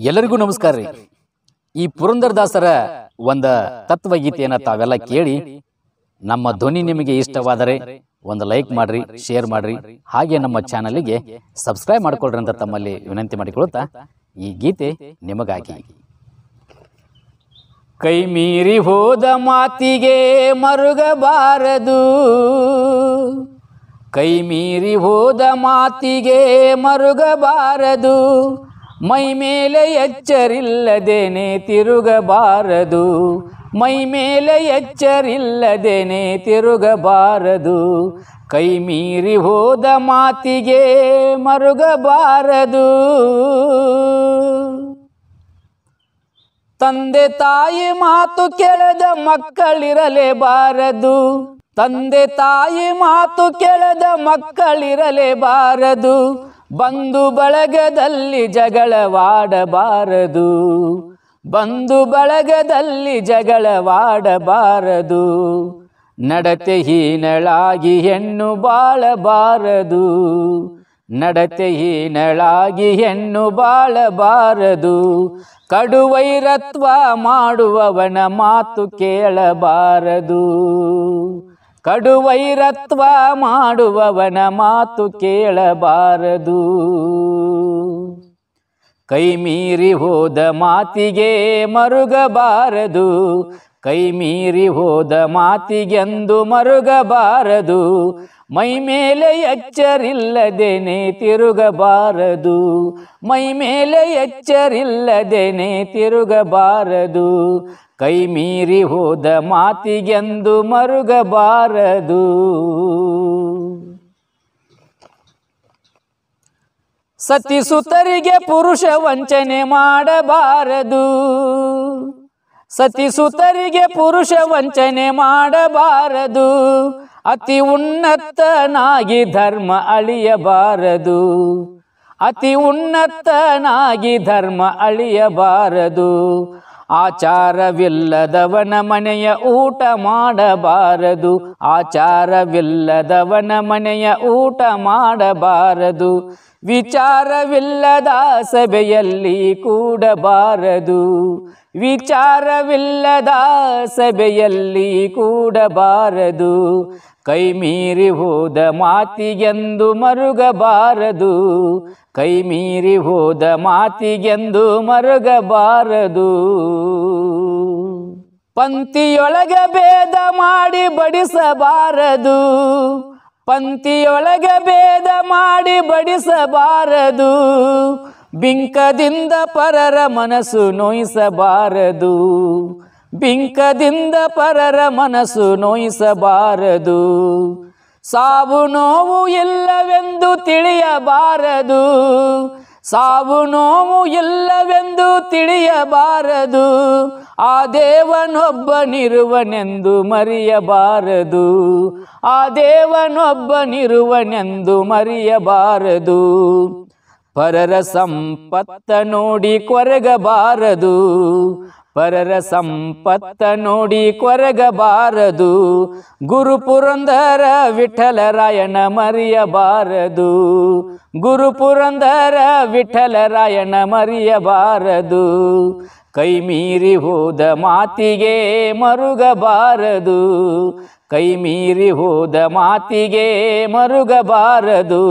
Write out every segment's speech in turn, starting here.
ಎಲ್ಲರಿಗೂ ನಮಸ್ಕಾರ ರೀ. ಈ ಪುರಂದರದಾಸರ ಒಂದು ತತ್ವಗೀತೆಯನ್ನು ತಾವೆಲ್ಲ ಕೇಳಿ ನಮ್ಮ ಧ್ವನಿ ನಿಮಗೆ ಇಷ್ಟವಾದರೆ ಒಂದು ಲೈಕ್ ಮಾಡ್ರಿ, ಶೇರ್ ಮಾಡ್ರಿ, ಹಾಗೆ ನಮ್ಮ ಚಾನಲ್ಗೆ ಸಬ್ಸ್ಕ್ರೈಬ್ ಮಾಡ್ಕೊಳ್ರಿ ಅಂತ ತಮ್ಮಲ್ಲಿ ವಿನಂತಿ ಮಾಡಿಕೊಳ್ಳುತ್ತಾ ಈ ಗೀತೆ ನಿಮಗಾಗಿ. ಕೈ ಮೀರಿ ಹೋದ ಮಾತಿಗೆ ಮರುಗಬಾರದು, ಕೈ ಮೀರಿ ಹೋದ ಮಾತಿಗೆ ಮರುಗಬಾರದು, ಮೈ ಮೇಲೆ ಎಚ್ಚರಿಲ್ಲದೇನೆ ತಿರುಗಬಾರದು, ಮೈ ಮೇಲೆ ಎಚ್ಚರಿಲ್ಲದೇನೆ ತಿರುಗಬಾರದು, ಕೈ ಮೀರಿ ಹೋದ ಮಾತಿಗೆ ಮರುಗಬಾರದು. ತಂದೆ ತಾಯಿ ಮಾತು ಕೇಳದ ಮಕ್ಕಳಿರಲೇಬಾರದು, ತಂದೆ ತಾಯಿ ಮಾತು ಕೇಳದ ಮಕ್ಕಳಿರಲೇಬಾರದು, ಬಂಧು ಬಳಗದಲ್ಲಿ ಜಗಳವಾಡಬಾರದು, ಬಂಧು ಬಳಗದಲ್ಲಿ ಜಗಳವಾಡಬಾರದು, ನಡತೆ ಹೀನಳಾಗಿ ಹೆಣ್ಣು ಬಾಳಬಾರದು, ನಡತೆ ಹೀನಳಾಗಿ ಹೆಣ್ಣು ಬಾಳಬಾರದು, ಕಡುವೈರತ್ವ ಮಾಡುವವನ ಮಾತು ಕೇಳಬಾರದು, ಕಡುವೈರತ್ವ ಮಾಡುವವನ ಮಾತು ಕೇಳಬಾರದು, ಕೈ ಮೀರಿ ಹೋದ ಮಾತಿಗೆ ಮರುಗಬಾರದು, ಕೈ ಮೀರಿ ಹೋದ ಮಾತಿಗೆಂದು ಮರುಗಬಾರದು, ಮೈ ಮೇಲೆ ಎಚ್ಚರಿಲ್ಲದೇನೆ ತಿರುಗಬಾರದು, ಮೈ ಮೇಲೆ ಎಚ್ಚರಿಲ್ಲದೇನೆ ತಿರುಗಬಾರದು, ಕೈ ಮೀರಿ ಹೋದ ಮಾತಿಗೆಂದು ಮರುಗಬಾರದು. ಸತಿಸುತರಿಗೆ ಪುರುಷ ವಂಚನೆ ಮಾಡಬಾರದು, ಸತಿಸುತರಿಗೆ ಪುರುಷ ವಂಚನೆ ಮಾಡಬಾರದು, ಅತಿ ಉನ್ನತನಾಗಿ ಧರ್ಮ ಅಳಿಯಬಾರದು, ಅತಿ ಉನ್ನತನಾಗಿ ಧರ್ಮ ಅಳಿಯಬಾರದು, ಆಚಾರವಿಲ್ಲದವನ ಮನೆಯ ಊಟ ಮಾಡಬಾರದು, ಆಚಾರವಿಲ್ಲದವನ ಮನೆಯ ಊಟ ಮಾಡಬಾರದು, ವಿಚಾರವಿಲ್ಲದ ಸಭೆಯಲ್ಲಿ ಕೂಡಬಾರದು, ವಿಚಾರವಿಲ್ಲದ ಸಭೆಯಲ್ಲಿ ಕೂಡಬಾರದು, ಕೈ ಮೀರಿ ಹೋದ ಮಾತಿಗೆಂದು ಮರುಗಬಾರದು, ಕೈ ಮೀರಿ ಹೋದ ಮಾತಿಗೆಂದು ಮರುಗಬಾರದು, ಪಂಕ್ತಿಯೊಳಗ ಭೇದ ಮಾಡಿ ಬಡಿಸಬಾರದು, ಪಂಕ್ತಿಯೊಳಗ ಭೇದ ಮಾಡಿ ಬಡಿಸಬಾರದು, ಬಿಂಕದಿಂದ ಪರರ ಮನಸ್ಸು ನೋಯಿಸಬಾರದು, ಬಿಂಕದಿಂದ ಪರರ ಮನಸ್ಸು ನೋಯಿಸಬಾರದು, ಸಾವು ನೋವು ಇಲ್ಲವೆಂದು ತಿಳಿಯಬಾರದು, ಸಾವು ನೋವು ಇಲ್ಲವೆಂದು ತಿಳಿಯಬಾರದು, ಆ ದೇವನೊಬ್ಬನಿರುವನೆಂದು ಮರೆಯಬಾರದು, ಆ ದೇವನೊಬ್ಬನಿರುವನೆಂದು ಮರೆಯಬಾರದು, ಪರರ ಸಂಪತ್ತ ನೋಡಿ ಕೊರಗಬಾರದು, ಪರರ ಸಂಪತ್ತ ನೋಡಿ ಕೊರಗಬಾರದು, ಗುರು ಪುರಂದರ ವಿಠಲರಾಯನ ಮರೆಯಬಾರದು, ಗುರು ಪುರಂದರ ವಿಠಲರಾಯನ ಮರೆಯಬಾರದು, ಕೈ ಮೀರಿ ಹೋದ ಮಾತಿಗೆ ಮರುಗಬಾರದು, ಕೈ ಮೀರಿ ಹೋದ ಮಾತಿಗೆ ಮರುಗಬಾರದು,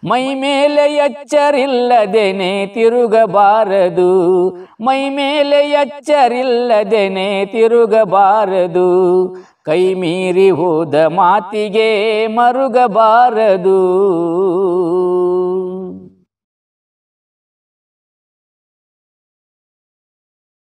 ಮೈ ಮೇಲೆ ಎಚ್ಚರಿಲ್ಲದೇನೆ ತಿರುಗಬಾರದು, ಮೈ ಮೇಲೆ ಎಚ್ಚರಿಲ್ಲದೇನೆ ತಿರುಗಬಾರದು, ಕೈ ಮೀರಿ ಹೋದ ಮಾತಿಗೆ ಮರುಗಬಾರದು.